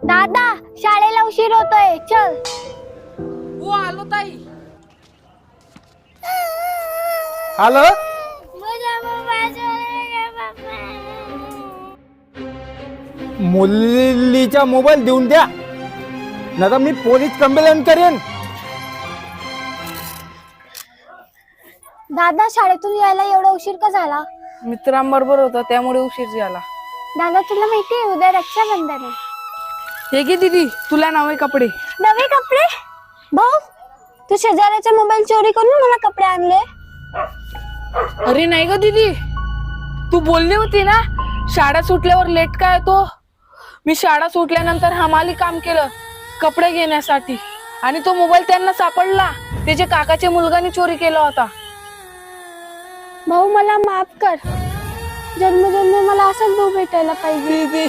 दादा शाळेला उशीर होतोय, चल. हो आलो ताई. आलो. मुलीचा मोबाईल देऊन द्या, नाही तर मी पोलीस कंप्लेंट करेन. दादा शाळेतून यायला एवढा उशीर का झाला? मित्रांबरोबर होता त्यामुळे उशीर झाला. दादा तुला माहितीये उद्या रक्षाबंधन आहे. हे घे दीदी, तुला नवे कपडे. नवे कपडे? भाऊ तू शेजाऱ्याचा मोबाईल चोरी करून मला कपडे आणले. अरे नाही ग दीदी, तू बोलली होती ना शाळा सुटल्यावर लेट का येतो. मी शाळा सुटल्यानंतर हमाली काम केलं कपडे घेण्यासाठी, आणि तो मोबाईल त्यांना सापडला. त्याच्या काकाच्या मुलगाने चोरी केला होता. भाऊ मला माफ कर, जन्मजन्म मला असाच भाऊ भेटायला पाहिजे. दीदी